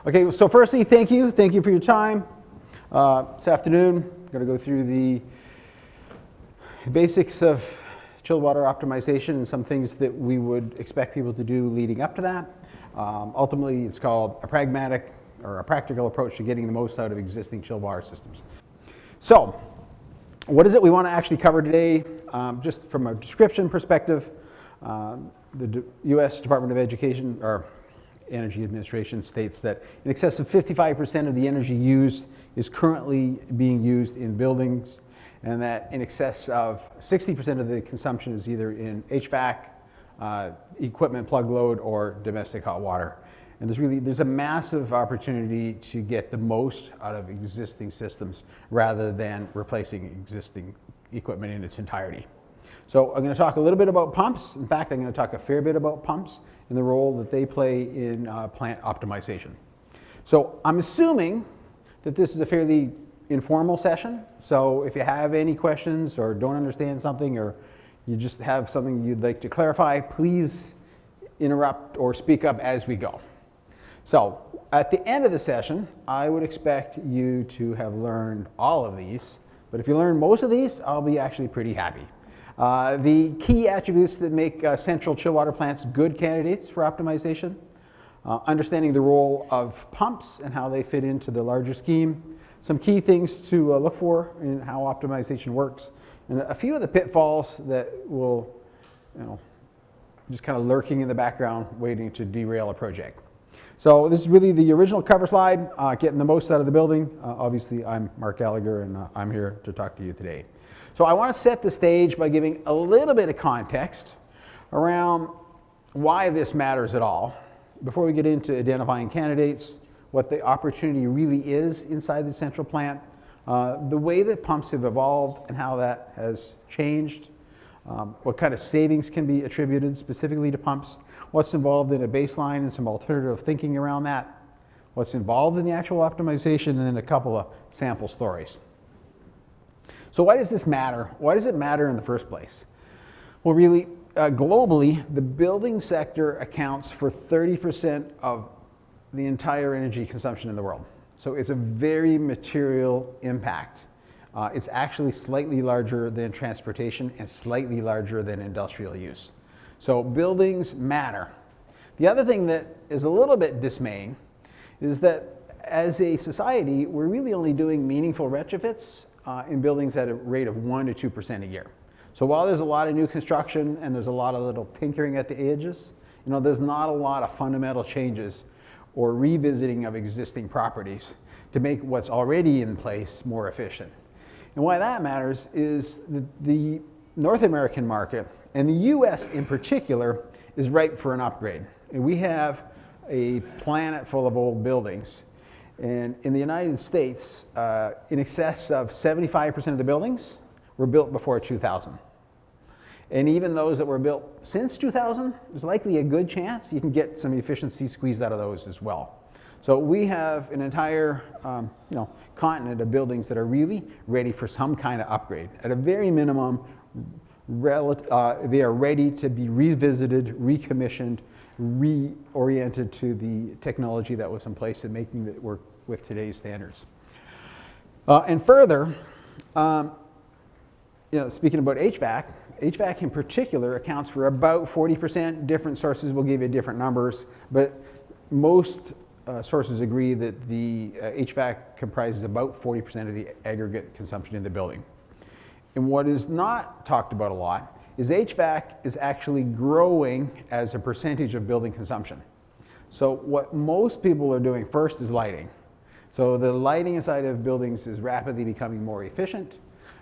Okay, so firstly, thank you. Thank you for your time. This afternoon, I'm going to go through the basics of chilled water optimization and some things that we would expect people to do leading up to that. Ultimately, it's called a pragmatic or a practical approach to getting the most out of existing chilled water systems. So, what is it we want to actually cover today? Just from a description perspective, the U.S. Department of Education or Energy Administration states that in excess of 55% of the energy used is currently being used in buildings, and that in excess of 60% of the consumption is either in HVAC, equipment plug load, or domestic hot water. And there's a massive opportunity to get the most out of existing systems rather than replacing existing equipment in its entirety. So I'm going to talk a little bit about pumps. In fact, I'm going to talk a fair bit about pumps and the role that they play in plant optimization. So I'm assuming that this is a fairly informal session. So if you have any questions or don't understand something or you just have something you'd like to clarify, please interrupt or speak up as we go. So at the end of the session, I would expect you to have learned all of these. But if you learn most of these, I'll be actually pretty happy. The key attributes that make central chill water plants good candidates for optimization, understanding the role of pumps and how they fit into the larger scheme, some key things to look for in how optimization works, and a few of the pitfalls that will, just kind of lurking in the background waiting to derail a project. So this is really the original cover slide, getting the most out of the building. Obviously, I'm Mark Gallagher, and I'm here to talk to you today. So I want to set the stage by giving a little bit of context around why this matters at all, before we get into identifying candidates, what the opportunity really is inside the central plant, the way that pumps have evolved and how that has changed, what kind of savings can be attributed specifically to pumps, what's involved in a baseline and some alternative thinking around that, what's involved in the actual optimization, and then a couple of sample stories. So why does this matter? Why does it matter in the first place? Well, really, globally, the building sector accounts for 30% of the entire energy consumption in the world. So it's a very material impact. It's actually slightly larger than transportation and slightly larger than industrial use. So buildings matter. The other thing that is a little bit dismaying is that as a society, we're really only doing meaningful retrofits in buildings at a rate of 1 to 2% a year. So while there's a lot of new construction and there's a lot of little tinkering at the edges, there's not a lot of fundamental changes or revisiting of existing properties to make what's already in place more efficient. And why that matters is the North American market, and the US in particular, is ripe for an upgrade. And we have a planet full of old buildings. And in the United States, in excess of 75% of the buildings were built before 2000. And even those that were built since 2000, there's likely a good chance you can get some efficiency squeezed out of those as well. So we have an entire continent of buildings that are really ready for some kind of upgrade. At a very minimum, they are ready to be revisited, recommissioned, reoriented to the technology that was in place and making it work with today's standards. And further, speaking about HVAC in particular accounts for about 40%. Different sources will give you different numbers, but most sources agree that the HVAC comprises about 40% of the aggregate consumption in the building. And what is not talked about a lot is HVAC is actually growing as a percentage of building consumption. So what most people are doing first is lighting. So the lighting inside of buildings is rapidly becoming more efficient,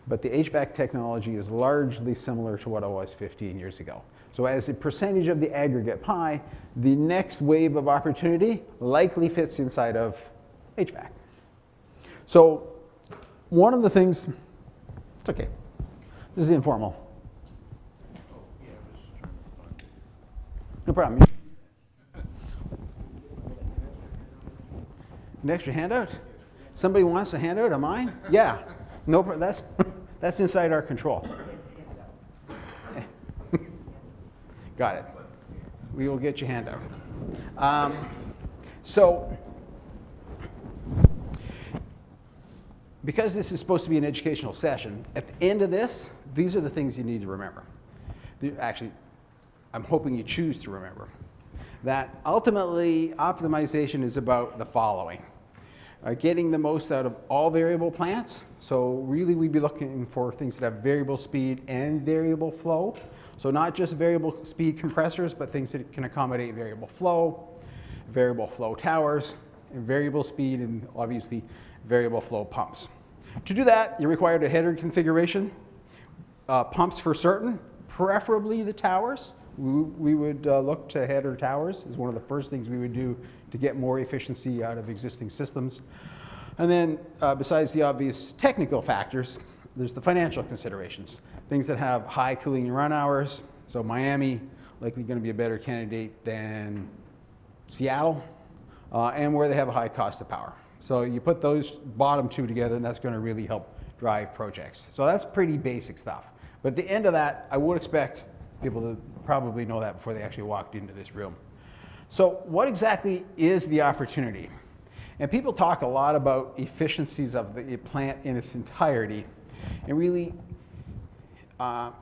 but the HVAC technology is largely similar to what it was 15 years ago. So as a percentage of the aggregate pie, the next wave of opportunity likely fits inside of HVAC. So one of the things, it's okay, this is informal. No problem. An extra handout? Somebody wants a handout of mine? Yeah. No, that's inside our control. Got it. We will get your handout. So because this is supposed to be an educational session, at the end of this, these are the things you need to remember. Actually, I'm hoping you choose to remember. That ultimately, optimization is about the following. Getting the most out of all variable plants. So really we'd be looking for things that have variable speed and variable flow. So not just variable speed compressors, but things that can accommodate variable flow towers, and variable speed, and obviously variable flow pumps. To do that, you're required a header configuration, pumps for certain, preferably the towers. We would look to header towers as one of the first things we would do to get more efficiency out of existing systems. And then besides the obvious technical factors, there's the financial considerations. Things that have high cooling and run hours. So Miami, likely going to be a better candidate than Seattle, and where they have a high cost of power. So you put those bottom two together and that's going to really help drive projects. So that's pretty basic stuff. But at the end of that, I would expect people to probably know that before they actually walked into this room. So what exactly is the opportunity? And people talk a lot about efficiencies of the plant in its entirety. And really,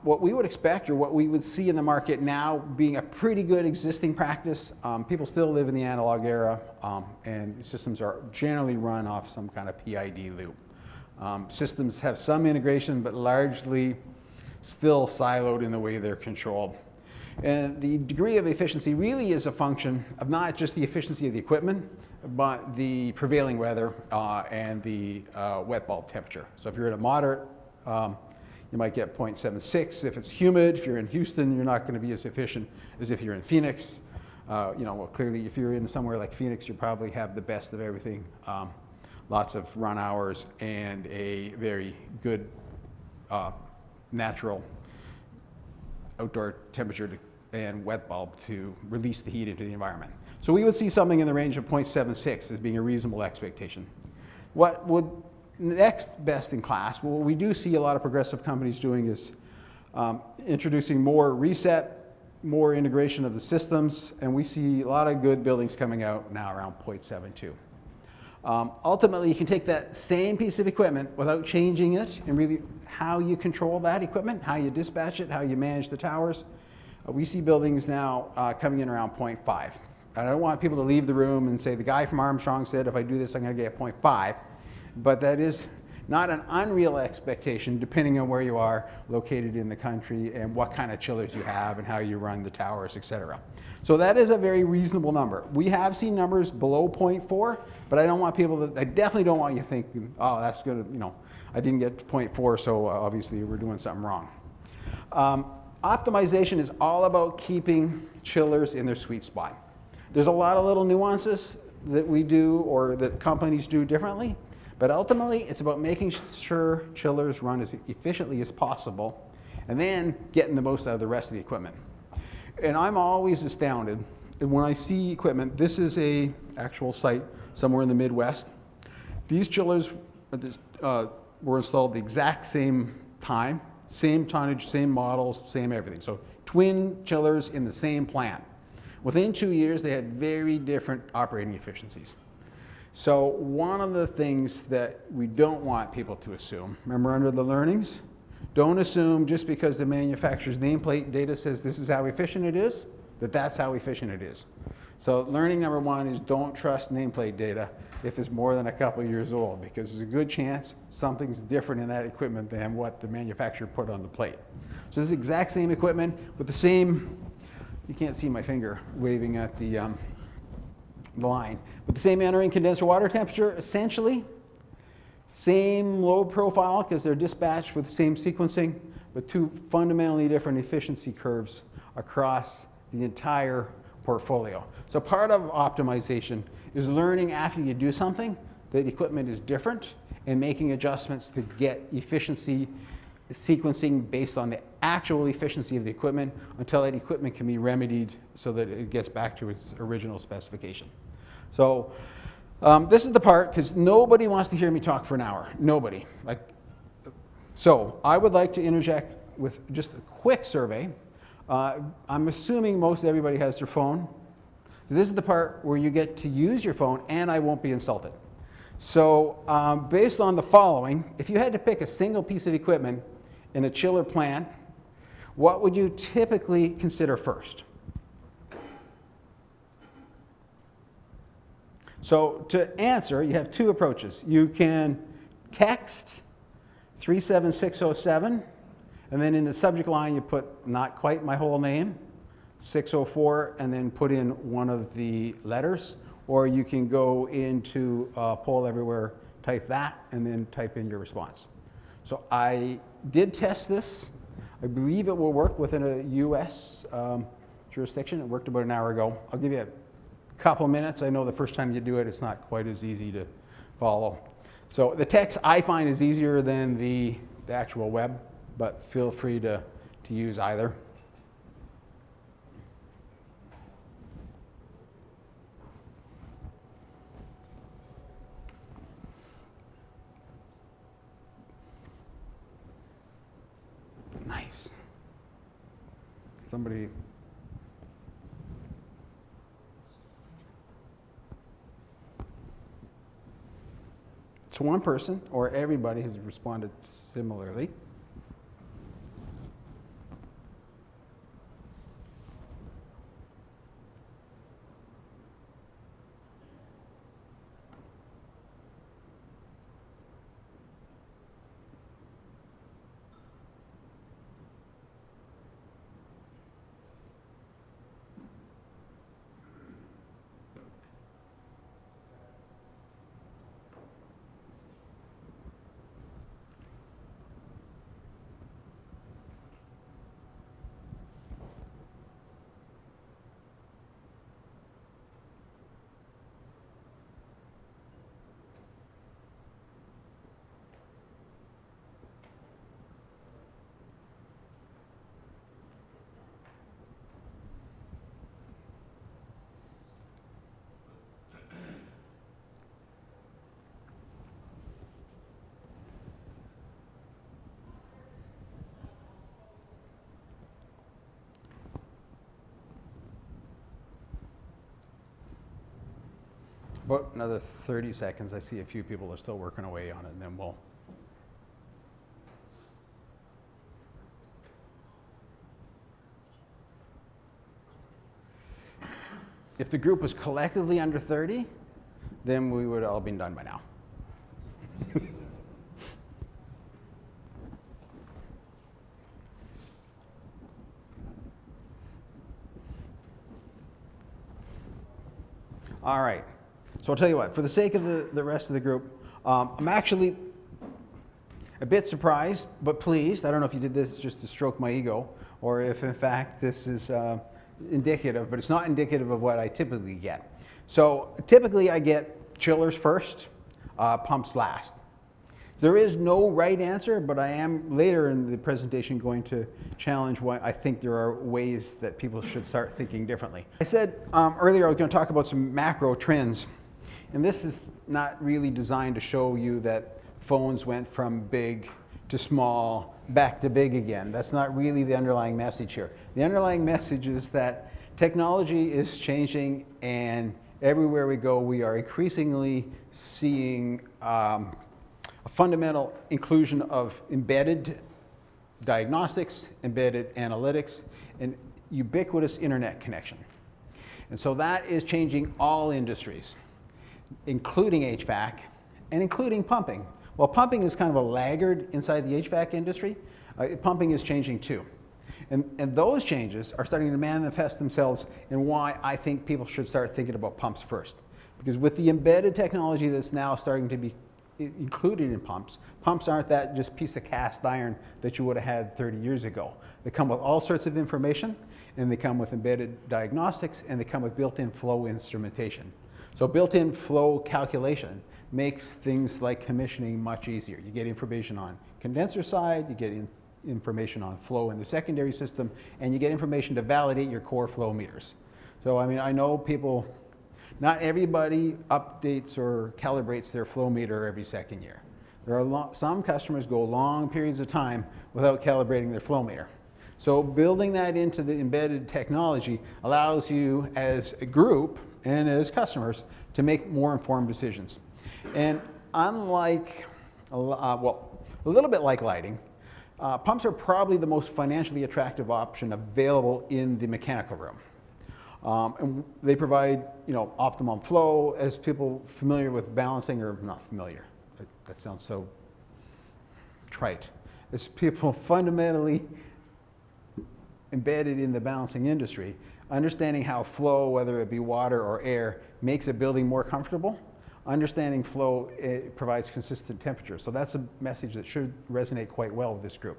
what we would expect, or what we would see in the market now being a pretty good existing practice, people still live in the analog era, and systems are generally run off some kind of PID loop. Systems have some integration, but largely still siloed in the way they're controlled. And the degree of efficiency really is a function of not just the efficiency of the equipment, but the prevailing weather and the wet bulb temperature. So if you're at a moderate, you might get 0.76. If it's humid, if you're in Houston, you're not going to be as efficient as if you're in Phoenix. Well, clearly, if you're in somewhere like Phoenix, you probably have the best of everything. Lots of run hours and a very good natural outdoor temperature and wet bulb to release the heat into the environment. So we would see something in the range of 0.76 as being a reasonable expectation. What would next best in class, what we do see a lot of progressive companies doing is introducing more reset, more integration of the systems, and we see a lot of good buildings coming out now around 0.72. Ultimately, you can take that same piece of equipment without changing it, and really how you control that equipment, how you dispatch it, how you manage the towers. We see buildings now coming in around 0.5. I don't want people to leave the room and say, the guy from Armstrong said if I do this, I'm going to get 0.5. But that is not an unreal expectation, depending on where you are located in the country and what kind of chillers you have and how you run the towers, et cetera. So that is a very reasonable number. We have seen numbers below 0.4, but I don't want people to, I definitely don't want you thinking, oh, that's good, I didn't get to 0.4, so obviously we're doing something wrong. Optimization is all about keeping chillers in their sweet spot. There's a lot of little nuances that we do or that companies do differently, but ultimately it's about making sure chillers run as efficiently as possible and then getting the most out of the rest of the equipment. And I'm always astounded when I see equipment. This is a actual site somewhere in the Midwest. These chillers were installed the exact same time, same tonnage, same models, same everything. So twin chillers in the same plant. Within 2 years, they had very different operating efficiencies. So one of the things that we don't want people to assume, remember under the learnings, don't assume just because the manufacturer's nameplate data says this is how efficient it is, that that's how efficient it is. So learning number one is don't trust nameplate data if it's more than a couple years old, because there's a good chance something's different in that equipment than what the manufacturer put on the plate. So this is the exact same equipment with the same, you can't see my finger waving at the line, with the same entering condenser water temperature, essentially. Same load profile because they're dispatched with the same sequencing, but two fundamentally different efficiency curves across the entire portfolio. So part of optimization is learning after you do something that equipment is different and making adjustments to get efficiency sequencing based on the actual efficiency of the equipment until that equipment can be remedied so that it gets back to its original specification. So this is the part, because nobody wants to hear me talk for an hour. Nobody. So I would like to interject with just a quick survey. I'm assuming most everybody has their phone. So this is the part where you get to use your phone and I won't be insulted. So based on the following, if you had to pick a single piece of equipment in a chiller plant, what would you typically consider first? So to answer, you have two approaches. You can text 37607, and then in the subject line you put not quite my whole name, 604, and then put in one of the letters. Or you can go into Poll Everywhere, type that, and then type in your response. So I did test this. I believe it will work within a US jurisdiction. It worked about an hour ago. I'll give you a couple minutes. I know the first time you do it, it's not quite as easy to follow. So the text I find is easier than the actual web, but feel free to use either. Nice. Somebody. It's one person, or everybody has responded similarly. About another 30 seconds. I see a few people are still working away on it, and then we'll. If the group was collectively under 30, then we would all been done by now. All right. So I'll tell you what, for the sake of the rest of the group, I'm actually a bit surprised, but pleased. I don't know if you did this just to stroke my ego, or if in fact this is indicative, but it's not indicative of what I typically get. So typically I get chillers first, pumps last. There is no right answer, but I am later in the presentation going to challenge why I think there are ways that people should start thinking differently. I said earlier I was going to talk about some macro trends. And this is not really designed to show you that phones went from big to small, back to big again. That's not really the underlying message here. The underlying message is that technology is changing, and everywhere we go, we are increasingly seeing a fundamental inclusion of embedded diagnostics, embedded analytics, and ubiquitous internet connection. And so that is changing all industries, including HVAC and including pumping. Well, pumping is kind of a laggard inside the HVAC industry. Pumping is changing too. And those changes are starting to manifest themselves in why I think people should start thinking about pumps first. Because with the embedded technology that's now starting to be included in pumps, pumps aren't that just piece of cast iron that you would have had 30 years ago. They come with all sorts of information, and they come with embedded diagnostics, and they come with built-in flow instrumentation. So built-in flow calculation makes things like commissioning much easier. You get information on condenser side, you get information on flow in the secondary system, and you get information to validate your core flow meters. So I mean, I know people, not everybody updates or calibrates their flow meter every second year. There are some customers go long periods of time without calibrating their flow meter. So building that into the embedded technology allows you as a group and as customers to make more informed decisions. And unlike, well, a little bit like lighting, pumps are probably the most financially attractive option available in the mechanical room. And they provide, optimum flow. As people familiar with balancing, or not familiar, that sounds so trite. As people fundamentally embedded in the balancing industry, understanding how flow, whether it be water or air, makes a building more comfortable. Understanding flow, it provides consistent temperature. So that's a message that should resonate quite well with this group.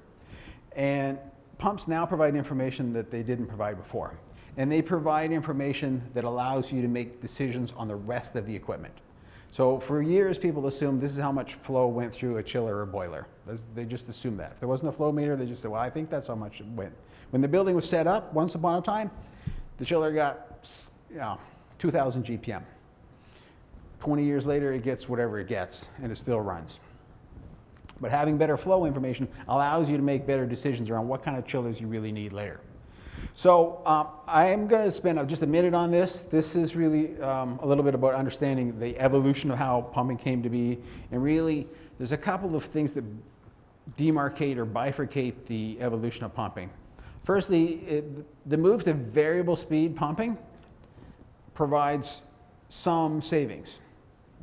And pumps now provide information that they didn't provide before. And they provide information that allows you to make decisions on the rest of the equipment. So for years, people assumed this is how much flow went through a chiller or boiler. They just assumed that. If there wasn't a flow meter, they just said, well, I think that's how much it went. When the building was set up, once upon a time, the chiller got 2,000 GPM. 20 years later, it gets whatever it gets, and it still runs. But having better flow information allows you to make better decisions around what kind of chillers you really need later. So I'm going to spend just a minute on this. This is really a little bit about understanding the evolution of how pumping came to be. And really, there's a couple of things that demarcate or bifurcate the evolution of pumping. Firstly, the move to variable speed pumping provides some savings.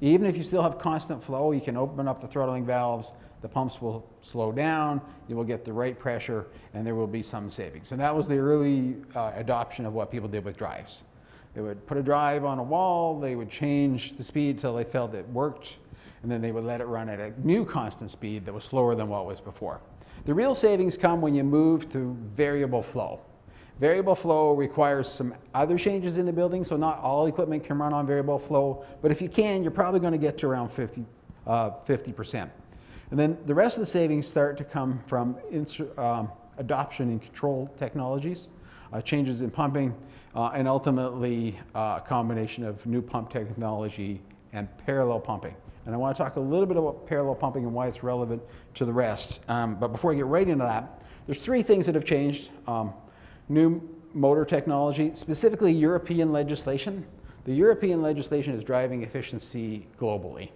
Even if you still have constant flow, you can open up the throttling valves, the pumps will slow down, you will get the right pressure, and there will be some savings. And that was the early adoption of what people did with drives. They would put a drive on a wall, they would change the speed till they felt it worked, and then they would let it run at a new constant speed that was slower than what was before. The real savings come when you move to variable flow. Variable flow requires some other changes in the building, so not all equipment can run on variable flow, but if you can, you're probably going to get to around 50%. And then the rest of the savings start to come from adoption in control technologies, changes in pumping, and ultimately a combination of new pump technology and parallel pumping. And I want to talk a little bit about parallel pumping and why it's relevant to the rest. But before I get right into that, there's three things that have changed. New motor technology, specifically European legislation. The European legislation is driving efficiency globally.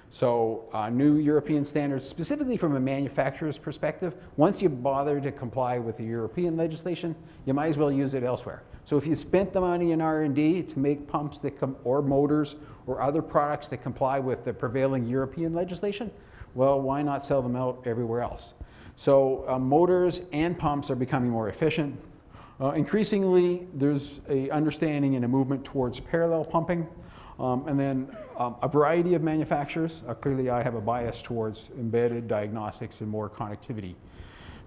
So new European standards, specifically from a manufacturer's perspective, once you bother to comply with the European legislation, you might as well use it elsewhere. So if you spent the money in R&D to make pumps that or motors or other products that comply with the prevailing European legislation, well, why not sell them out everywhere else? So motors and pumps are becoming more efficient. Increasingly, there's an understanding and a movement towards parallel pumping. And then a variety of manufacturers. Clearly, I have a bias towards embedded diagnostics and more connectivity.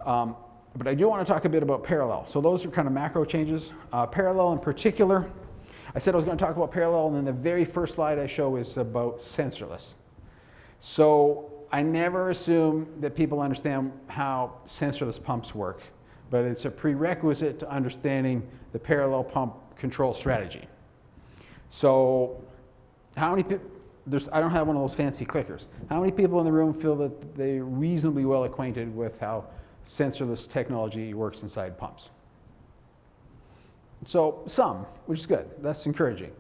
But I do want to talk a bit about parallel. So those are kind of macro changes. Parallel in particular, I said I was going to talk about parallel, and then the very first slide I show is about sensorless. So I never assume that people understand how sensorless pumps work, but it's a prerequisite to understanding the parallel pump control strategy. So how many people, I don't have one of those fancy clickers. How many people in the room feel that they're reasonably well acquainted with how sensorless technology works inside pumps? So some, which is good. That's encouraging.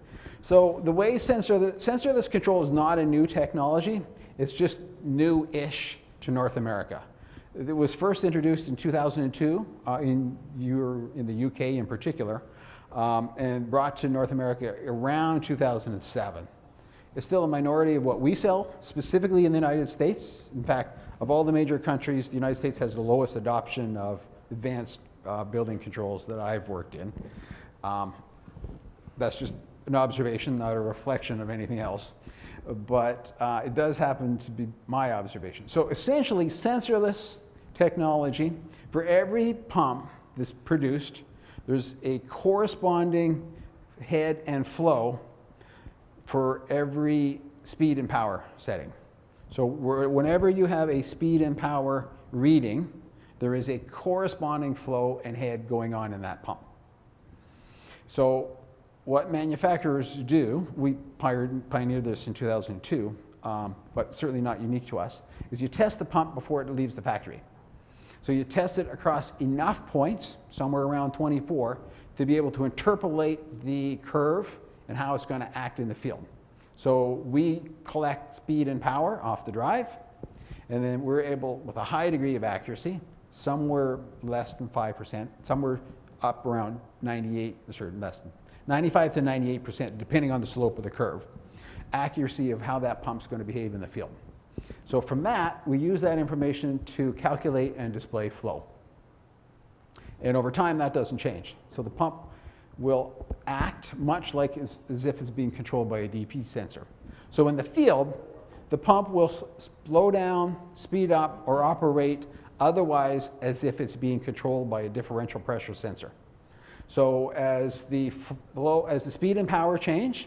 So the way sensorless control is not a new technology. It's just new-ish to North America. It was first introduced in 2002 in the UK in particular, and brought to North America around 2007. It's still a minority of what we sell, specifically in the United States. In fact, of all the major countries, the United States has the lowest adoption of advanced building controls that I've worked in. That's just an observation, not a reflection of anything else. But it does happen to be my observation. So essentially, sensorless technology, for every pump that's produced, there's a corresponding head and flow for every speed and power setting. So whenever you have a speed and power reading, there is a corresponding flow and head going on in that pump. So what manufacturers do, we pioneered this in 2002, but certainly not unique to us, is you test the pump before it leaves the factory. So you test it across enough points, somewhere around 24, to be able to interpolate the curve and how it's going to act in the field. So we collect speed and power off the drive, and then we're able, with a high degree of accuracy, somewhere less than 5%, somewhere up around 98, or less than 95 to 98%, depending on the slope of the curve, accuracy of how that pump's going to behave in the field. So from that, we use that information to calculate and display flow. And over time, that doesn't change. So the pump will act much like as if it's being controlled by a DP sensor. So in the field, the pump will slow down, speed up, or operate otherwise as if it's being controlled by a differential pressure sensor. So as the speed and power change,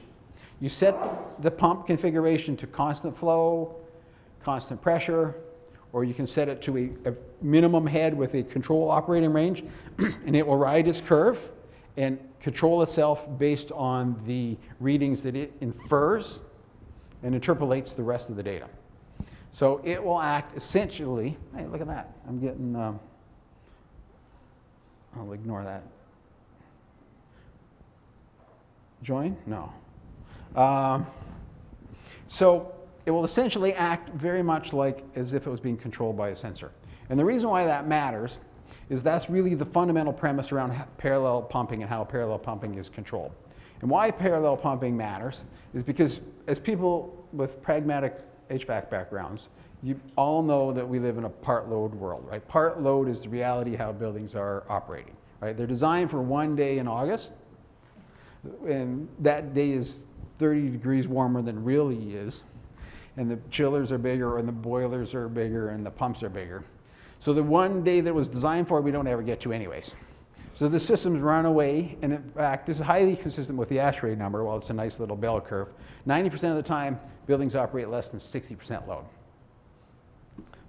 you set the pump configuration to constant flow, constant pressure, or you can set it to a minimum head with a control operating range, and it will ride its curve and control itself based on the readings that it infers and interpolates the rest of the data. So it will act essentially, hey, look at that. I'm getting, I'll ignore that. Join? No. So it will essentially act very much like as if it was being controlled by a sensor. And the reason why that matters is that's really the fundamental premise around parallel pumping and how parallel pumping is controlled. And why parallel pumping matters is because as people with pragmatic HVAC backgrounds, you all know that we live in a part load world, right? Part load is the reality how buildings are operating, right? They're designed for one day in August, and that day is 30 degrees warmer than really is, and the chillers are bigger, and the boilers are bigger, and the pumps are bigger. So the one day that was designed for, we don't ever get to anyways. So the systems run away, and in fact, this is highly consistent with the ASHRAE number. Well, it's a nice little bell curve. 90% of the time, buildings operate less than 60% load.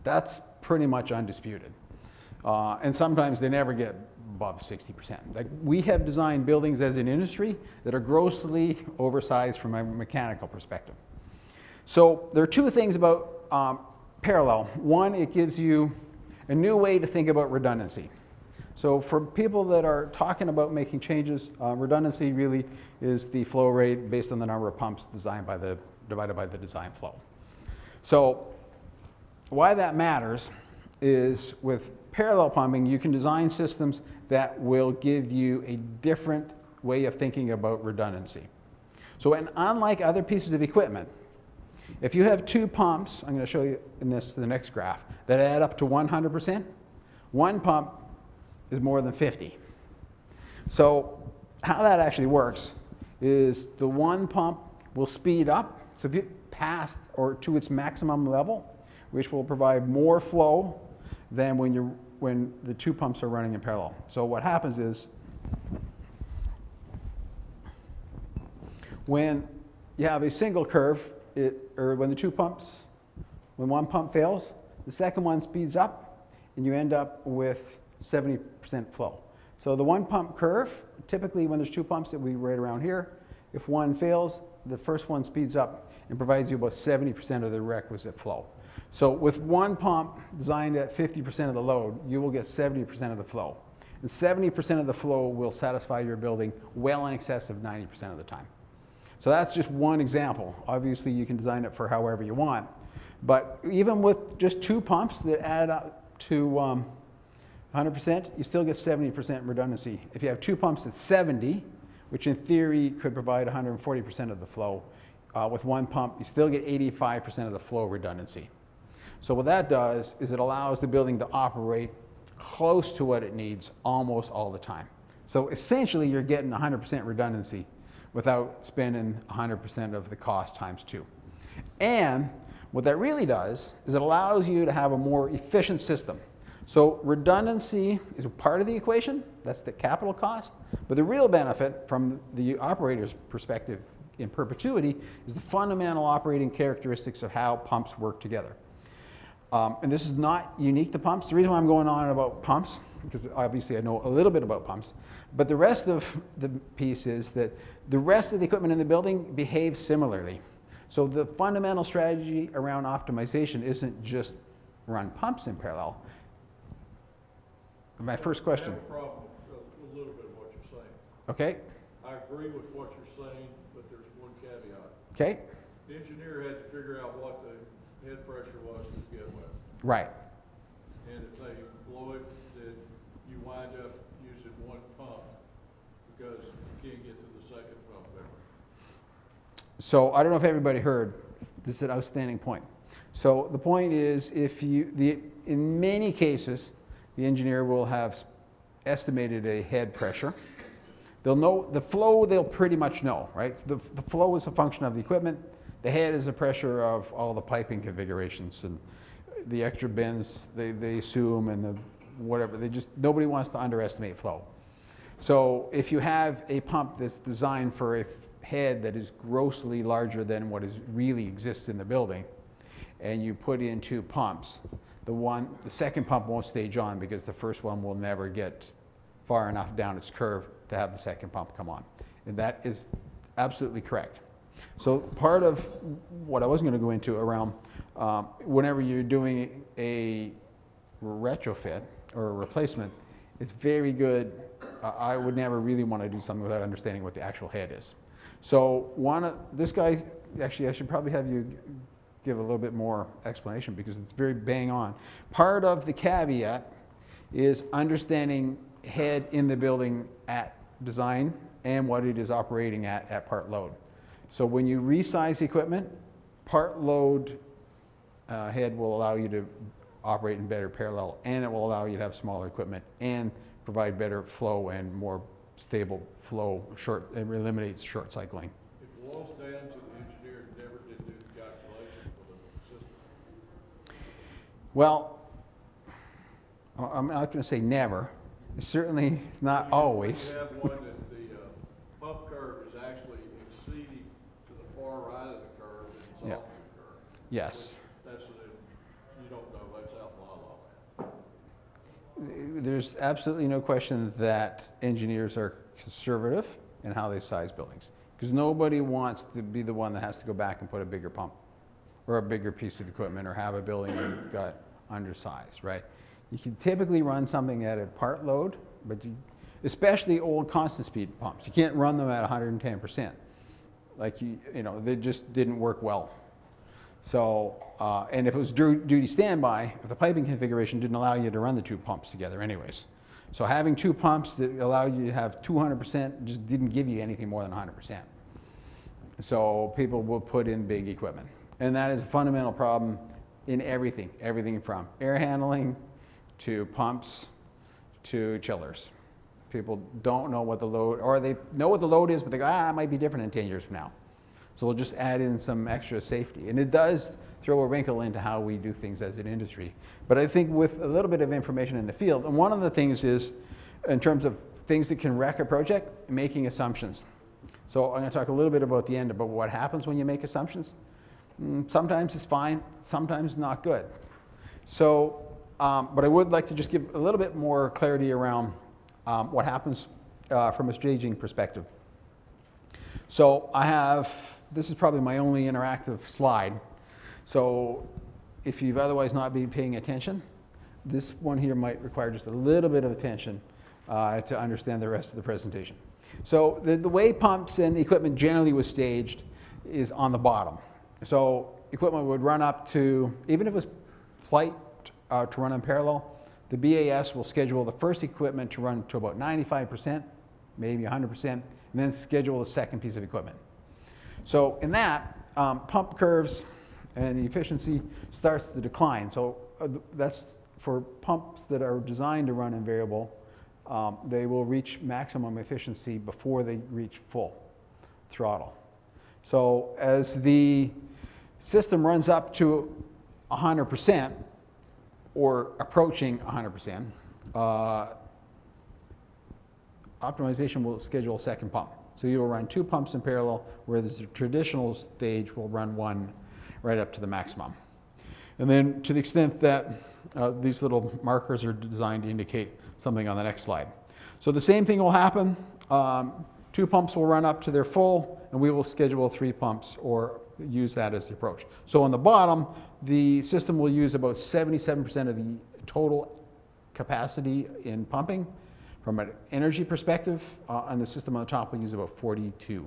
That's pretty much undisputed. And sometimes they never get above 60%. Like, we have designed buildings as an industry that are grossly oversized from a mechanical perspective. So there are two things about parallel. One, it gives you a new way to think about redundancy. So for people that are talking about making changes, redundancy really is the flow rate based on the number of pumps divided by the design flow. So why that matters is with parallel pumping, you can design systems that will give you a different way of thinking about redundancy. So, and unlike other pieces of equipment, if you have two pumps, I'm going to show you in the next graph, that add up to 100%, one pump is more than 50. So how that actually works is the one pump will speed up, so if you pass or to its maximum level, which will provide more flow than when the two pumps are running in parallel. So what happens is, when you have a single curve, when one pump fails, the second one speeds up, and you end up with 70% flow. So the one pump curve, typically when there's two pumps that we right around here, if one fails, the first one speeds up and provides you about 70% of the requisite flow. So with one pump designed at 50% of the load, you will get 70% of the flow. And 70% of the flow will satisfy your building well in excess of 90% of the time. So that's just one example. Obviously, you can design it for however you want. But even with just two pumps that add up to 100%, you still get 70% redundancy. If you have two pumps at 70, which in theory could provide 140% of the flow, with one pump, you still get 85% of the flow redundancy. So what that does is it allows the building to operate close to what it needs almost all the time. So essentially, you're getting 100% redundancy without spending 100% of the cost times two. And what that really does is it allows you to have a more efficient system. So redundancy is a part of the equation, that's the capital cost, but the real benefit from the operator's perspective in perpetuity is the fundamental operating characteristics of how pumps work together. And this is not unique to pumps. The reason why I'm going on about pumps, because obviously I know a little bit about pumps, but the rest of the piece is that the rest of the equipment in the building behaves similarly. So the fundamental strategy around optimization isn't just run pumps in parallel. My first question. I have a problem with a little bit of what you're saying. Okay. I agree with what you're saying, but Okay? The engineer had to figure out what the head pressure was to begin with. Right. And if they blow it, then you wind up using one pump because you can't get to the second pump ever. So I don't know if everybody heard, this is an outstanding point. So the point is, in many cases, the engineer will have estimated a head pressure. They'll know the flow, they'll pretty much know, right? The flow is a function of the equipment. The head is the pressure of all the piping configurations and the extra bends they assume and the whatever. Nobody wants to underestimate flow. So if you have a pump that's designed for a head that is grossly larger than what really exists in the building, and you put in two pumps, the second pump won't stage on because the first one will never get far enough down its curve to have the second pump come on. And that is absolutely correct. So part of what I was going to go into around whenever you're doing a retrofit or a replacement, it's very good. I would never really want to do something without understanding what the actual head is. So this guy, actually I should probably have you give a little bit more explanation because it's very bang on. Part of the caveat is understanding head in the building at design and what it is operating at part load. So when you resize equipment, part load head will allow you to operate in better parallel, and it will allow you to have smaller equipment and provide better flow and more stable flow. It eliminates short cycling. It boils down to the engineer who never did do the calculation for the system. Well, I'm not going to say never. It's certainly not always. You have one that the pump curve is actually exceeding to the far right of the curve and it's Yeah. off the curve. Yes. That's you don't know, that's outlaw law. There's absolutely no question that engineers are conservative in how they size buildings because nobody wants to be the one that has to go back and put a bigger pump or a bigger piece of equipment or have a building that got undersized, right? You can typically run something at a part load, but especially old constant speed pumps, you can't run them at 110%. Like they just didn't work well. So, and if it was duty standby, if the piping configuration didn't allow you to run the two pumps together anyways. So having two pumps that allow you to have 200% just didn't give you anything more than 100%. So people will put in big equipment. And that is a fundamental problem in everything from air handling to pumps to chillers. People don't know what the load, or they know what the load is, but they go, it might be different in 10 years from now. So we'll just add in some extra safety. And it does throw a wrinkle into how we do things as an industry. But I think with a little bit of information in the field, and one of the things is, in terms of things that can wreck a project, making assumptions. So I'm going to talk a little bit about the end about what happens when you make assumptions. Sometimes it's fine, sometimes not good. So, but I would like to just give a little bit more clarity around what happens from a staging perspective. So this is probably my only interactive slide. So if you've otherwise not been paying attention, this one here might require just a little bit of attention to understand the rest of the presentation. So the way pumps and equipment generally was staged is on the bottom. So equipment would run up to, even if it was flight to run in parallel, the BAS will schedule the first equipment to run to about 95%, maybe 100%, and then schedule the second piece of equipment. So in that, pump curves and the efficiency starts to decline. So that's for pumps that are designed to run in variable, they will reach maximum efficiency before they reach full throttle. So as the system runs up to 100% or approaching 100%, optimization will schedule a second pump. So you will run two pumps in parallel, whereas the traditional stage will run one right up to the maximum. And then to the extent that these little markers are designed to indicate something on the next slide. So the same thing will happen. Two pumps will run up to their full, and we will schedule three pumps or use that as the approach. So on the bottom, the system will use about 77% of the total capacity in pumping. From an energy perspective, and the system on the top will use about 42%.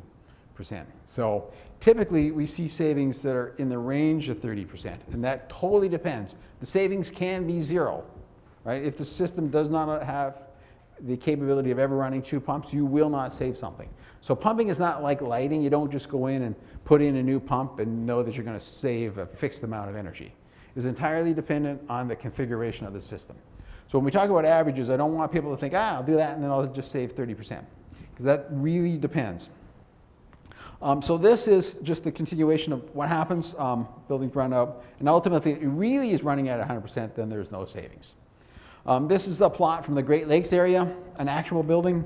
So typically we see savings that are in the range of 30%, and that totally depends. The savings can be zero, right? If the system does not have the capability of ever running 2 pumps, you will not save something. So pumping is not like lighting. You don't just go in and put in a new pump and know that you're going to save a fixed amount of energy. It's entirely dependent on the configuration of the system. So when we talk about averages, I don't want people to think, I'll do that and then I'll just save 30%, because that really depends. So this is just a continuation of what happens. Buildings run out, and ultimately it really is running at 100%, then there's no savings. This is a plot from the Great Lakes area, an actual building,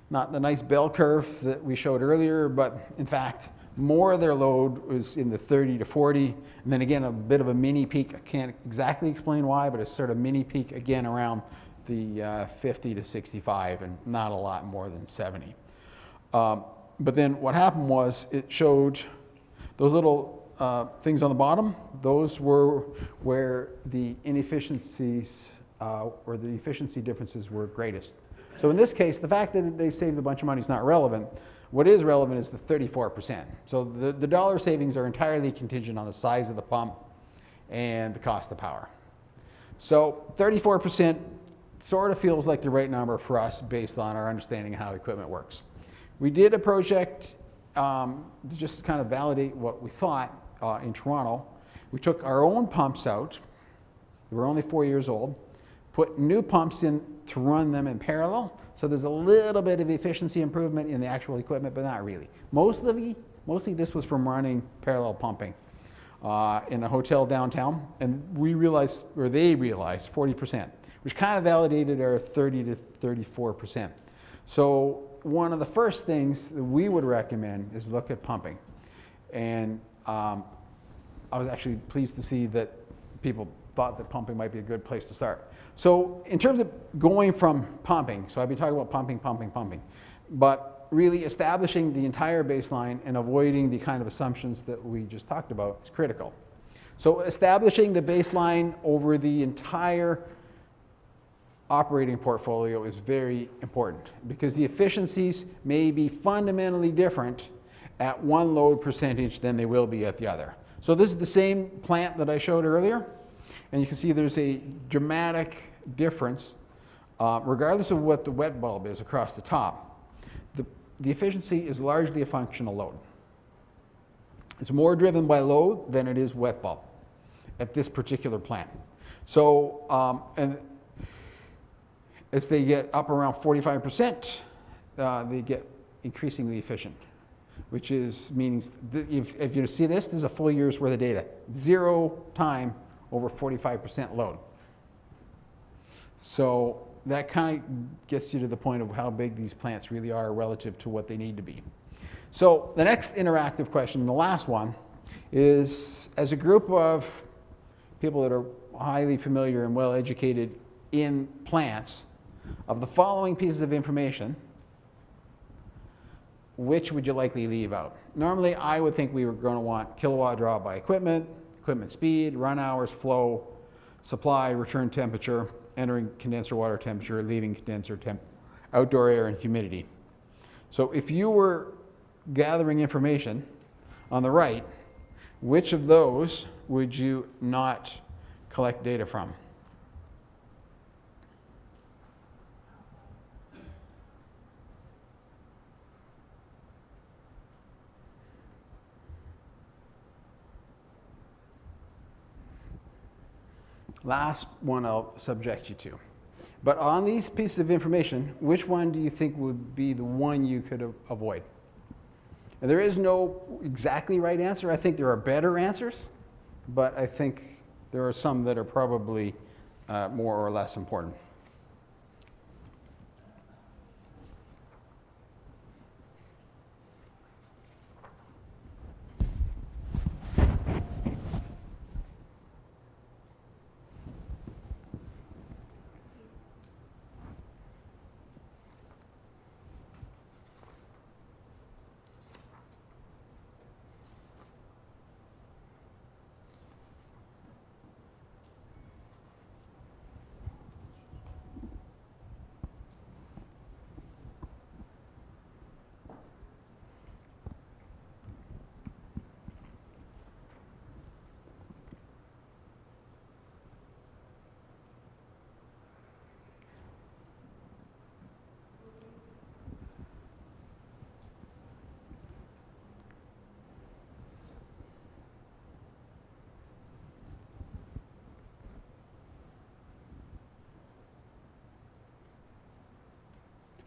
not the nice bell curve that we showed earlier, but in fact, more of their load was in the 30 to 40, and then again, a bit of a mini peak. I can't exactly explain why, but it's sort of mini peak again around the 50 to 65, and not a lot more than 70. But then what happened was it showed those little things on the bottom. Those were where the inefficiencies or the efficiency differences were greatest. So in this case, the fact that they saved a bunch of money is not relevant. What is relevant is the 34%. So the dollar savings are entirely contingent on the size of the pump and the cost of power. So 34% sort of feels like the right number for us based on our understanding of how equipment works. We did a project to just kind of validate what we thought in Toronto. We took our own pumps out. They were only 4 years old. Put new pumps in to run them in parallel. So there's a little bit of efficiency improvement in the actual equipment, but not really. Mostly this was from running parallel pumping in a hotel downtown. And we realized, or they realized, 40%, which kind of validated our 30 to 34%. So one of the first things that we would recommend is look at pumping. And I was actually pleased to see that people thought that pumping might be a good place to start. So in terms of going from pumping, so I've been talking about pumping, but really establishing the entire baseline and avoiding the kind of assumptions that we just talked about is critical. So establishing the baseline over the entire operating portfolio is very important, because the efficiencies may be fundamentally different at one load percentage than they will be at the other. So this is the same plant that I showed earlier, and you can see there's a dramatic difference regardless of what the wet bulb is across the top. The efficiency is largely a function of load. It's more driven by load than it is wet bulb at this particular plant. So, and as they get up around 45%, they get increasingly efficient, which is means if you see this is a full year's worth of data. 0 time over 45% load. So that kind of gets you to the point of how big these plants really are relative to what they need to be. So the next interactive question, the last one, is as a group of people that are highly familiar and well educated in plants, of the following pieces of information, which would you likely leave out? Normally, I would think we were going to want kilowatt draw by equipment, equipment speed, run hours, flow, supply, return temperature, entering condenser water temperature, leaving condenser temp, outdoor air, and humidity. So if you were gathering information on the right, which of those would you not collect data from? Last one I'll subject you to. But on these pieces of information, which one do you think would be the one you could avoid? And there is no exactly right answer. I think there are better answers, but I think there are some that are probably more or less important.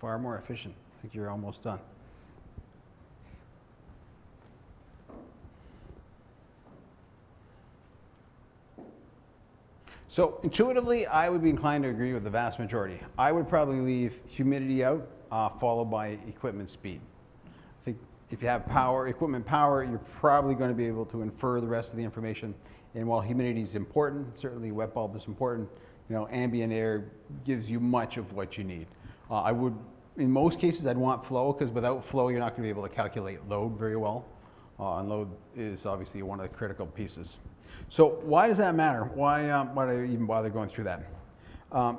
far more efficient. I think you're almost done. So intuitively, I would be inclined to agree with the vast majority. I would probably leave humidity out, followed by equipment speed. I think if you have power, equipment power, you're probably going to be able to infer the rest of the information. And while humidity is important, certainly wet bulb is important, you know, ambient air gives you much of what you need. I would, in most cases, I'd want flow, because without flow, you're not going to be able to calculate load very well. And load is obviously one of the critical pieces. So why does that matter? Why do I even bother going through that?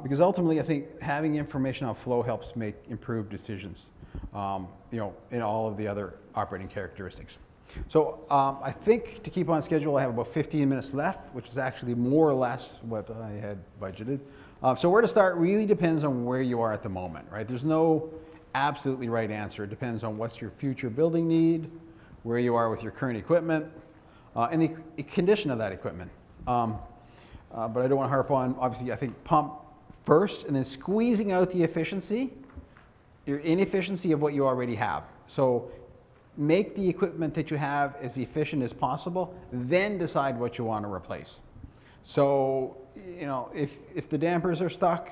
Because ultimately, I think having information on flow helps make improved decisions, you know, in all of the other operating characteristics. So I think to keep on schedule, I have about 15 minutes left, which is actually more or less what I had budgeted. So where to start really depends on where you are at the moment, right? There's no absolutely right answer. It depends on what's your future building need, where you are with your current equipment, and the condition of that equipment. But I don't want to harp on, obviously, I think pump first, and then squeezing out the efficiency, your inefficiency of what you already have. So make the equipment that you have as efficient as possible, then decide what you want to replace. So, you know, if the dampers are stuck,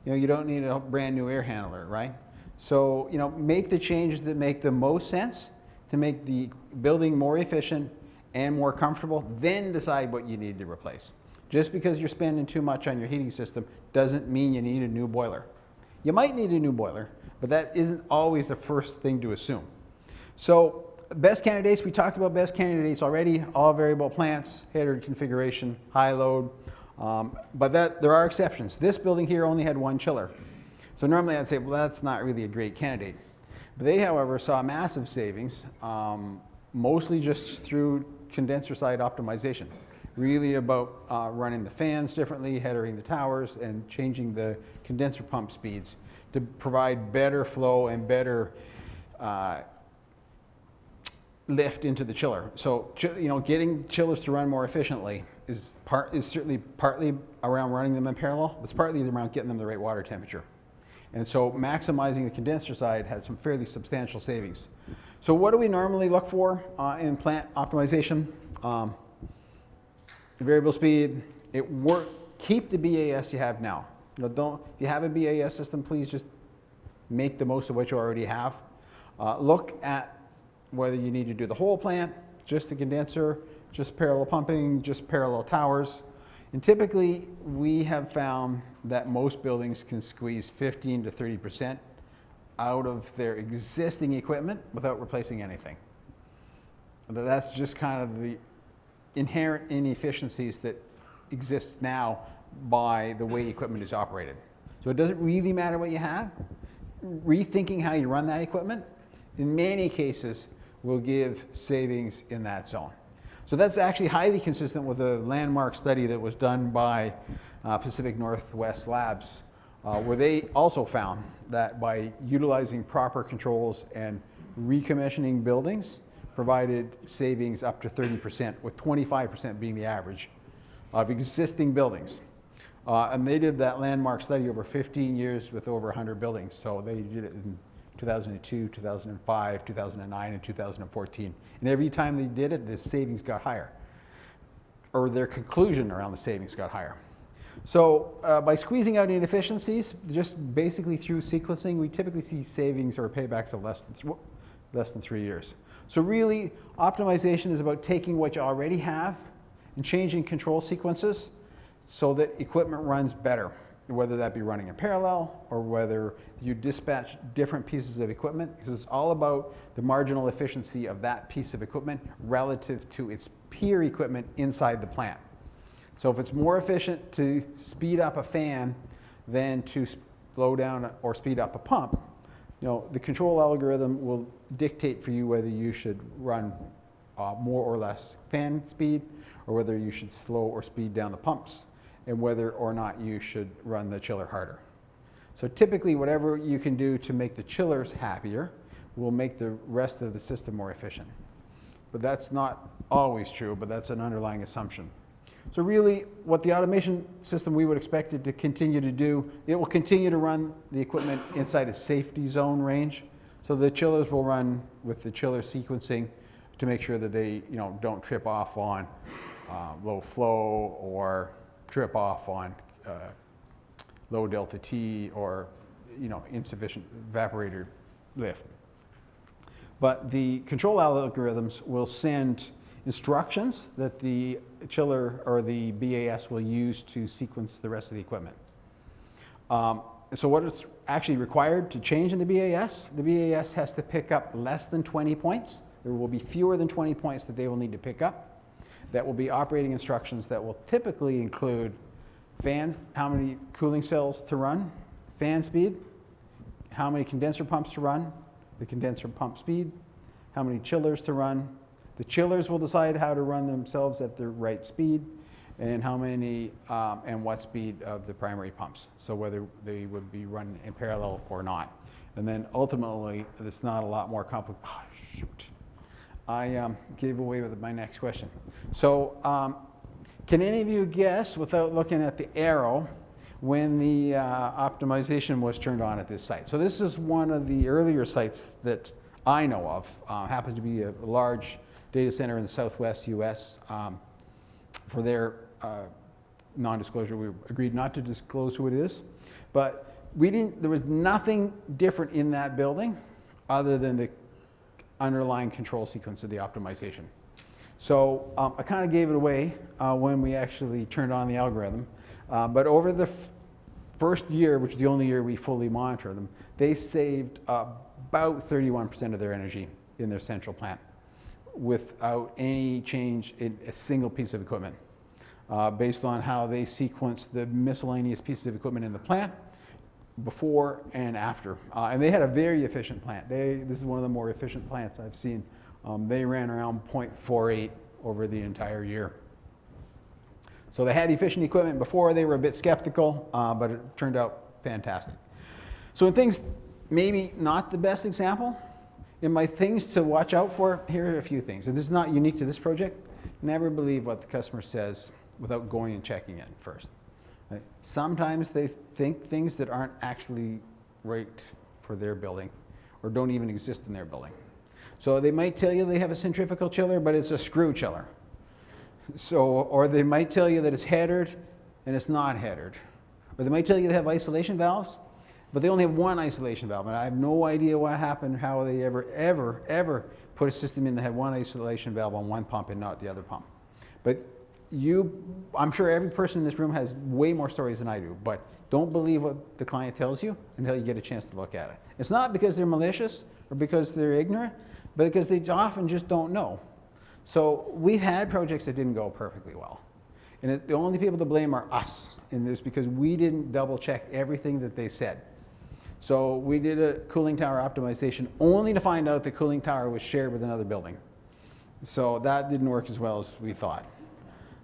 you know, you don't need a brand new air handler, right? So, you know, make the changes that make the most sense to make the building more efficient and more comfortable, then decide what you need to replace. Just because you're spending too much on your heating system doesn't mean you need a new boiler. You might need a new boiler, but that isn't always the first thing to assume. So best candidates, we talked about best candidates already, all variable plants, header configuration, high load, but there are exceptions. This building here only had one chiller. So normally I'd say, well, that's not really a great candidate. But they, however, saw massive savings, mostly just through condenser side optimization. Really about running the fans differently, headering the towers, and changing the condenser pump speeds to provide better flow and better lift into the chiller. So, you know, getting chillers to run more efficiently is certainly partly around running them in parallel, but it's partly around getting them the right water temperature. And so maximizing the condenser side had some fairly substantial savings. So what do we normally look for in plant optimization? Variable speed, keep the BAS you have now. You know, if you have a BAS system, please just make the most of what you already have. Look at whether you need to do the whole plant, just the condenser, just parallel pumping, just parallel towers. And typically, we have found that most buildings can squeeze 15 to 30% out of their existing equipment without replacing anything. That's just kind of the inherent inefficiencies that exist now by the way equipment is operated. So it doesn't really matter what you have. Rethinking how you run that equipment, in many cases, will give savings in that zone. So that's actually highly consistent with a landmark study that was done by Pacific Northwest Labs, where they also found that by utilizing proper controls and recommissioning buildings provided savings up to 30%, with 25% being the average of existing buildings. And they did that landmark study over 15 years with over 100 buildings. So they did it in 2002, 2005, 2009, and 2014. And every time they did it, the savings got higher, or their conclusion around the savings got higher. So by squeezing out inefficiencies, just basically through sequencing, we typically see savings or paybacks of less than 3 years. So really, optimization is about taking what you already have and changing control sequences so that equipment runs better, whether that be running in parallel or whether you dispatch different pieces of equipment, because it's all about the marginal efficiency of that piece of equipment relative to its peer equipment inside the plant. So if it's more efficient to speed up a fan than to slow down or speed up a pump, you know, the control algorithm will dictate for you whether you should run more or less fan speed, or whether you should slow or speed down the pumps, and whether or not you should run the chiller harder. So typically, whatever you can do to make the chillers happier will make the rest of the system more efficient. But that's not always true, but that's an underlying assumption. So really, what the automation system we would expect it to continue to do, it will continue to run the equipment inside a safety zone range. So the chillers will run with the chiller sequencing to make sure that they, don't trip off on low flow or trip off on low delta T or, insufficient evaporator lift. But the control algorithms will send instructions that the chiller or the BAS will use to sequence the rest of the equipment. So what is actually required to change in the BAS has to pick up less than 20 points. There will be fewer than 20 points that they will need to pick up. That will be operating instructions that will typically include fans, how many cooling cells to run, fan speed, how many condenser pumps to run, the condenser pump speed, how many chillers to run. The chillers will decide how to run themselves at the right speed, and how many and what speed of the primary pumps. So whether they would be run in parallel or not. And then ultimately, it's not a lot more complicated. Oh, shoot. I gave away with my next question. So can any of you guess, without looking at the arrow, when the optimization was turned on at this site? So this is one of the earlier sites that I know of. Happens to be a large data center in the Southwest US. For their non-disclosure, we agreed not to disclose who it is. But there was nothing different in that building other than the underlying control sequence of the optimization. So I kind of gave it away when we actually turned on the algorithm. But over the first year, which is the only year we fully monitor them, they saved about 31% of their energy in their central plant without any change in a single piece of equipment, based on how they sequenced the miscellaneous pieces of equipment in the plant before and after. And they had a very efficient plant. This is one of the more efficient plants I've seen. They ran around 0.48 over the entire year. So they had efficient equipment before. They were a bit skeptical, but it turned out fantastic. So in things, maybe not the best example, in my things to watch out for, here are a few things. And this is not unique to this project. Never believe what the customer says without going and checking it first. Right? Sometimes they think things that aren't actually right for their building or don't even exist in their building. So they might tell you they have a centrifugal chiller, but it's a screw chiller. So, or they might tell you that it's headered and it's not headered. Or they might tell you they have isolation valves, but they only have one isolation valve. And I have no idea what happened, how they ever put a system in that had one isolation valve on one pump and not the other pump. But I'm sure every person in this room has way more stories than I do, but don't believe what the client tells you until you get a chance to look at it. It's not because they're malicious or because they're ignorant, but because they often just don't know. So we've had projects that didn't go perfectly well. And the only people to blame are us in this because we didn't double check everything that they said. So we did a cooling tower optimization only to find out the cooling tower was shared with another building. So that didn't work as well as we thought.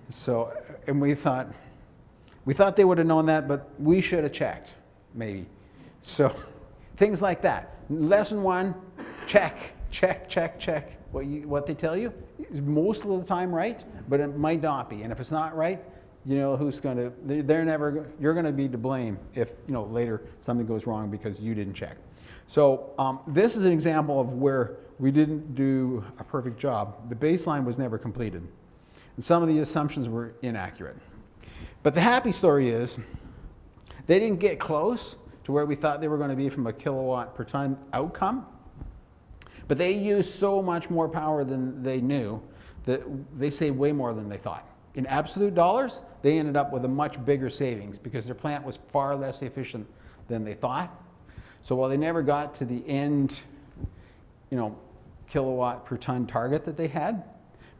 So, and we thought they would have known that, but we should have checked, maybe. So things like that. Lesson one, check. What they tell you is most of the time right, but it might not be. And if it's not right, you know who's going to, you're going to be to blame if, later something goes wrong because you didn't check. So this is an example of where we didn't do a perfect job. The baseline was never completed. And some of the assumptions were inaccurate. But the happy story is they didn't get close to where we thought they were going to be from a kilowatt per ton outcome. But they used so much more power than they knew that they saved way more than they thought. In absolute dollars, they ended up with a much bigger savings because their plant was far less efficient than they thought. So while they never got to the end, kilowatt per ton target that they had,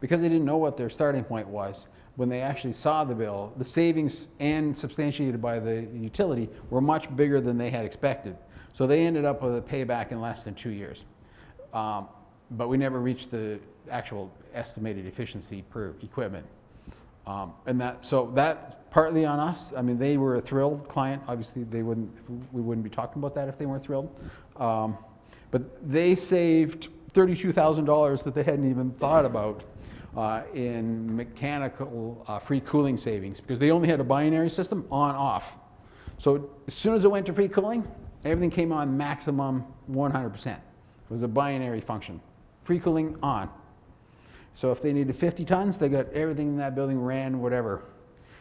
because they didn't know what their starting point was, when they actually saw the bill, the savings and substantiated by the utility were much bigger than they had expected. So they ended up with a payback in less than 2 years. But we never reached the actual estimated efficiency per equipment. So that's partly on us. I mean, they were a thrilled client. Obviously, we wouldn't be talking about that if they weren't thrilled. But they saved $32,000 that they hadn't even thought about in mechanical free cooling savings because they only had a binary system on-off. So as soon as it went to free cooling, everything came on maximum 100%. It was a binary function. Free cooling on. So if they needed 50 tons, they got everything in that building ran whatever.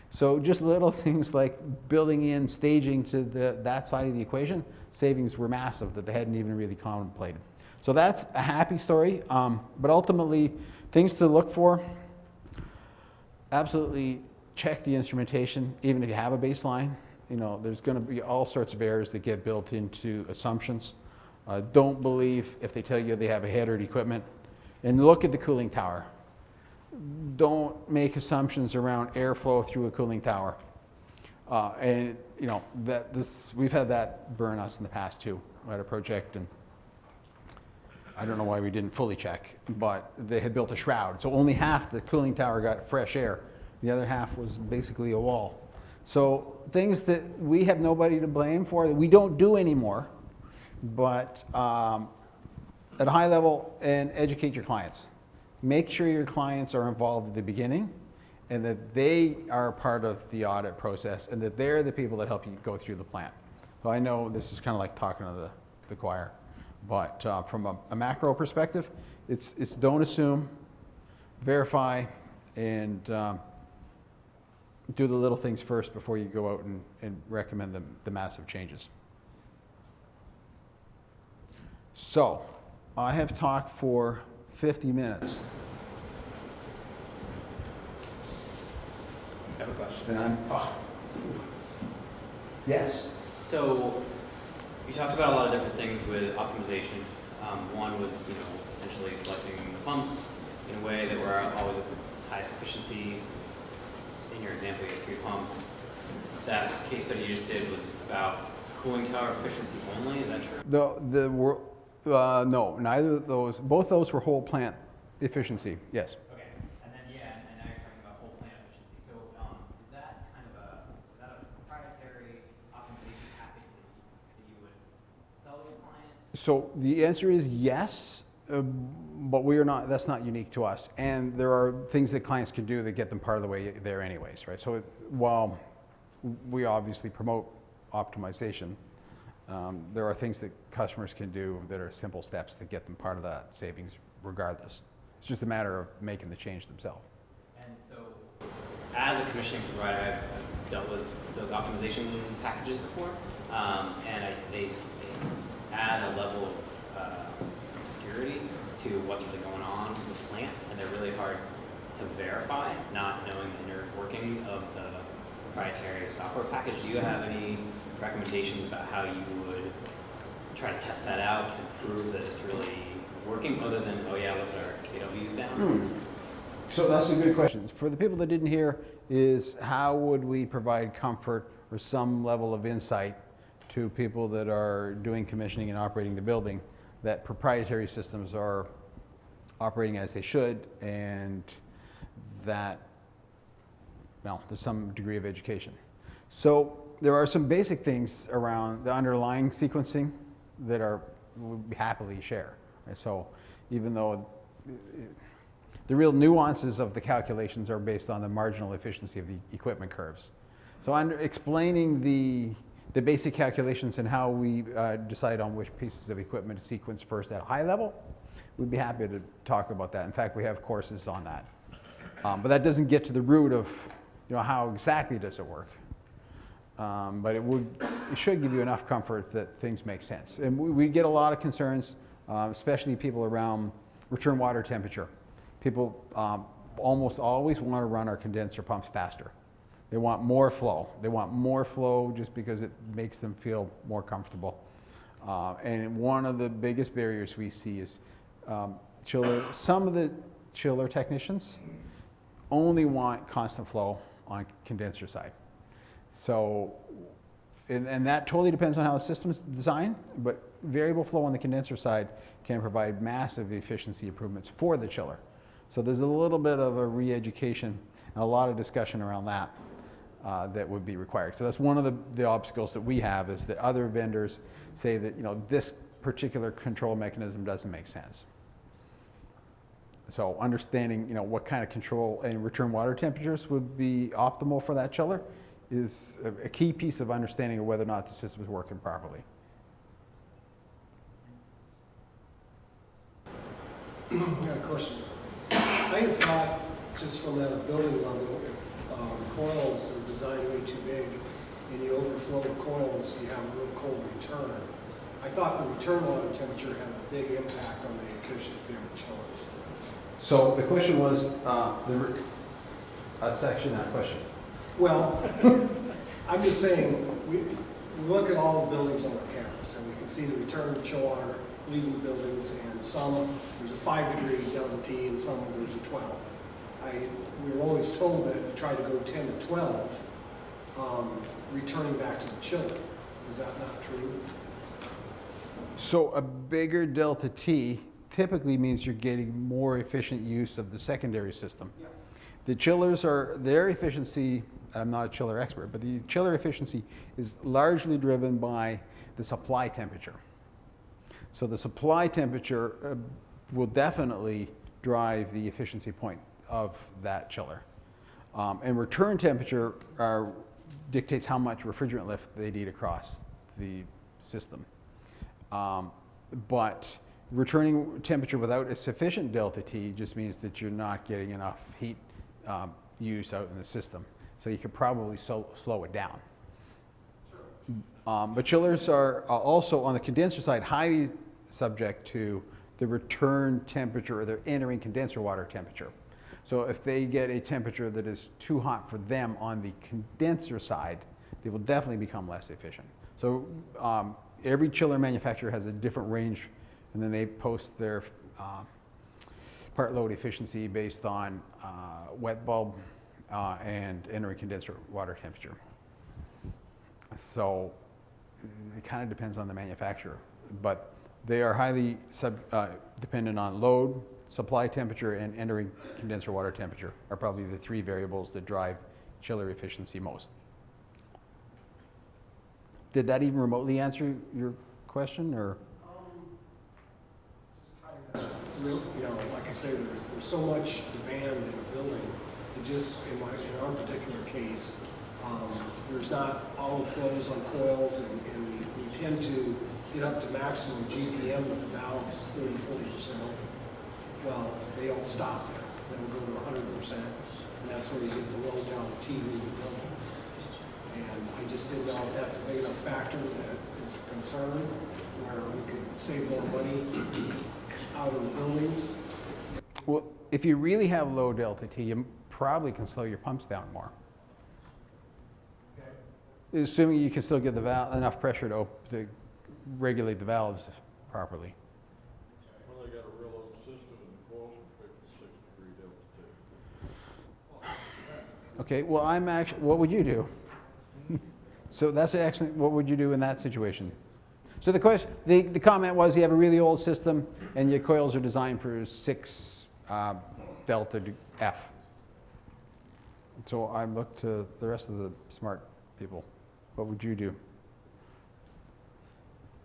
So just little things like building in staging to that side of the equation, savings were massive that they hadn't even really contemplated. So that's a happy story, but ultimately things to look for, absolutely check the instrumentation, even if you have a baseline. You know, there's going to be all sorts of errors that get built into assumptions. Don't believe if they tell you they have a header equipment, and look at the cooling tower. Don't make assumptions around airflow through a cooling tower. And you know, we've had that burn us in the past too at a project, and I don't know why we didn't fully check, but they had built a shroud. So only half the cooling tower got fresh air. The other half was basically a wall. So things that we have nobody to blame for, that we don't do anymore, but at a high level, and educate your clients. Make sure your clients are involved at the beginning and that they are part of the audit process and that they're the people that help you go through the plan. So I know this is kind of like talking to the choir, but from a macro perspective, it's don't assume, verify, and do the little things first before you go out and recommend the massive changes. So I have talked for 50 minutes. I have a question. And I'm, yes. So you talked about a lot of different things with optimization. One was, essentially selecting the pumps in a way that were always at the highest efficiency. In your example, you had 3 pumps. That case study you just did was about cooling tower efficiency only. Is that true? No, neither of those. Both those were whole plant efficiency. Yes. Okay, and then and now you're talking about whole plant efficiency. So is that a proprietary optimization package that you would sell to your client? So the answer is yes, but we are not. That's not unique to us. And there are things that clients can do that get them part of the way there, anyways, right? So while we obviously promote optimization, there are things that customers can do that are simple steps to get them part of that savings regardless. It's just a matter of making the change themselves. And so, as a commissioning provider, I've dealt with those optimization packages before, and they add a level of obscurity to what's really going on with the plant, and they're really hard to verify, not knowing the inner workings of the proprietary software package. Do you have any recommendations about how you would try to test that out and prove that it's really working, other than, oh yeah, look at our KWs down? So that's a good question. For the people that didn't hear, is how would we provide comfort or some level of insight to people that are doing commissioning and operating the building that proprietary systems are operating as they should, and that, well, there's some degree of education. So there are some basic things around the underlying sequencing that we'll happily share. Right? So even though the real nuances of the calculations are based on the marginal efficiency of the equipment curves. So explaining the basic calculations and how we decide on which pieces of equipment to sequence first at a high level, we'd be happy to talk about that. In fact, we have courses on that. But that doesn't get to the root of how exactly does it work. But it should give you enough comfort that things make sense. And we get a lot of concerns, especially people around return water temperature. People almost always want to run our condenser pumps faster. They want more flow. They want more flow just because it makes them feel more comfortable. And one of the biggest barriers we see is some of the chiller technicians only want constant flow on condenser side. So, and that totally depends on how the system's designed, but variable flow on the condenser side can provide massive efficiency improvements for the chiller. So there's a little bit of a re-education and a lot of discussion around that that would be required. So that's one of the obstacles that we have, is that other vendors say that this particular control mechanism doesn't make sense. So understanding, what kind of control and return water temperatures would be optimal for that chiller is a key piece of understanding of whether or not the system is working properly. I got a question. I had thought, just from at a building level, if coils are designed way too big and you overflow the coils, you have a real cold return. I thought the return water temperature had a big impact on the efficiency of the chillers. So the question was, that's actually not a question. Well, I'm just saying, we look at all the buildings on our campus, and we can see the return of chill water leaving the buildings, and some, there's a 5-degree delta T, and some there's a 12. We were always told that to try to go 10 to 12, returning back to the chiller. Is that not true? So a bigger delta T typically means you're getting more efficient use of the secondary system. Yes. The chillers their efficiency, I'm not a chiller expert, but the chiller efficiency is largely driven by the supply temperature. So the supply temperature will definitely drive the efficiency point of that chiller. And return temperature dictates how much refrigerant lift they need across the system. But returning temperature without a sufficient delta T just means that you're not getting enough heat use out in the system. So you could probably slow it down. But chillers are also, on the condenser side, highly subject to the return temperature or the entering condenser water temperature. So if they get a temperature that is too hot for them on the condenser side, they will definitely become less efficient. So every chiller manufacturer has a different range, and then they post their part load efficiency based on wet bulb and entering condenser water temperature. So it kind of depends on the manufacturer, but they are highly dependent on load, supply temperature, and entering condenser water temperature are probably the 3 variables that drive chiller efficiency most. Did that even remotely answer your question, or? Like I say, there's so much demand in a building. It just, in our particular case, there's not all the flows on coils, and we tend to get up to maximum GPM with the valves 30-40% open. Well, they don't stop there. They'll go to 100%, and that's where you get the low down T in the buildings. And I just didn't know if that's a big enough factor that is a concern, where we could save more money out of the buildings. Well, if you really have low delta T, you probably can slow your pumps down more. Okay. Assuming you can still get the enough pressure to regulate the valves properly. Well, they got a real old system and the coils will pick the 6-degree delta T. Okay, well, what would you do? So that's excellent. What would you do in that situation? So the question, the comment was, you have a really old system and your coils are designed for 6 delta F. So I look to the rest of the smart people. What would you do?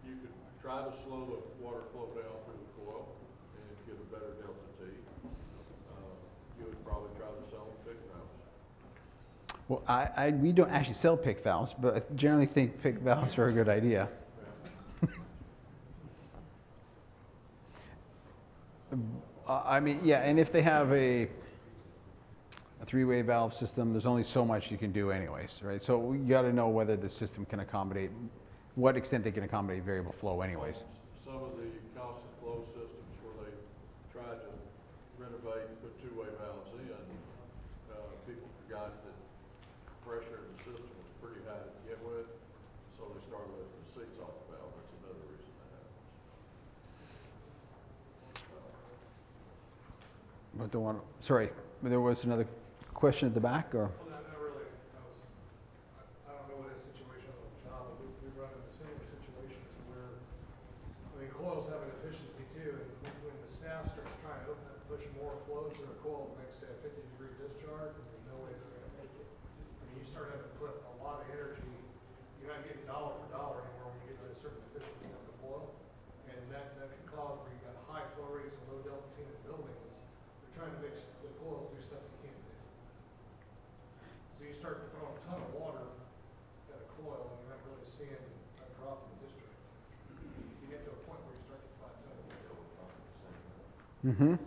You could try to slow the water flow down through the coil and get a better delta T. You would probably try to sell pick valves. Well, we don't actually sell pick valves, but I generally think pick valves are a good idea. I mean, yeah, and if they have a 3-way valve system, there's only so much you can do anyways, right? So you got to know whether the system can accommodate, what extent they can accommodate variable flow anyways. Some of the constant flow systems where they tried to renovate and put 2-way valves in, people forgot that pressure in the system was pretty high to begin with, so they started lifting the seats off the valve. That's another reason that happens. But sorry, there was another question at the back, or? Well, not really. I don't know what his situation on the job, but we run into similar situations where, coils have an efficiency too, and when the staff starts trying to push more flow through a coil that makes, say, a 50-degree discharge, and there's no way they're going to make it. You start having to put a lot of energy. You're not getting dollar for dollar anymore when you get to a certain efficiency of the coil, and that can cause, where you've got high flow rates and low delta T in the buildings, start to throw a ton of water at a coil, and you're not really seeing a drop in the district. You get to a point where you start to plateau.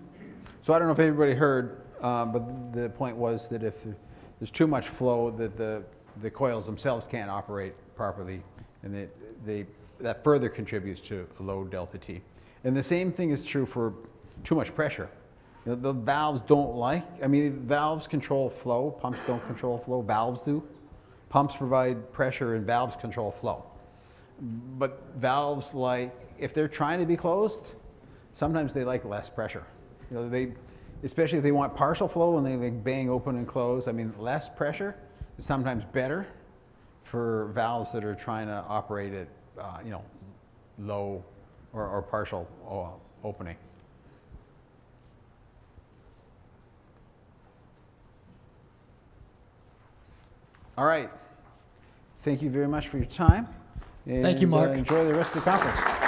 So I don't know if everybody heard, but the point was that if there's too much flow, that the coils themselves can't operate properly, and that further contributes to a low delta T. And the same thing is true for too much pressure. You know, the valves don't valves control flow, pumps don't control flow, valves do. Pumps provide pressure and valves control flow. But valves, if they're trying to be closed, sometimes they like less pressure. You know, especially if they want partial flow and they bang open and close. I mean, less pressure is sometimes better for valves that are trying to operate at, low or partial opening. All right. Thank you very much for your time. Thank you, Mark. Enjoy the rest of the conference.